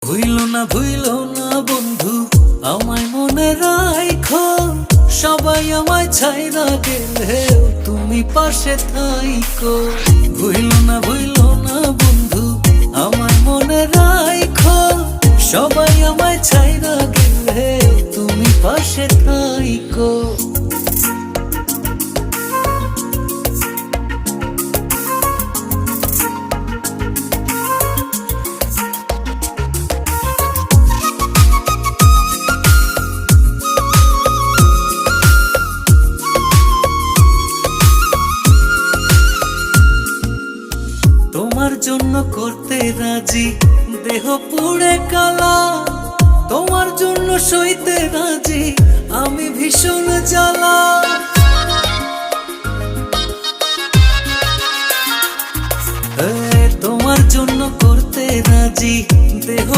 ভুইল না বন্ধু আমায় মনে রাখো, সবাই আমায় ছাইরা গেলেও তুমি পাশে থাইকো। ভুইল না বন্ধু আমায় মনে রাখো, সবাই আমায় ছাইরা গেলেও তুমি পাশে থাইকো। তোমার জন্য করতে রাজি দেহ পুড়ে কালা, তোমার জন্য সইতে রাজি আমি ভীষণ জ্বালা। তোমার জন্য করতে রাজি দেহ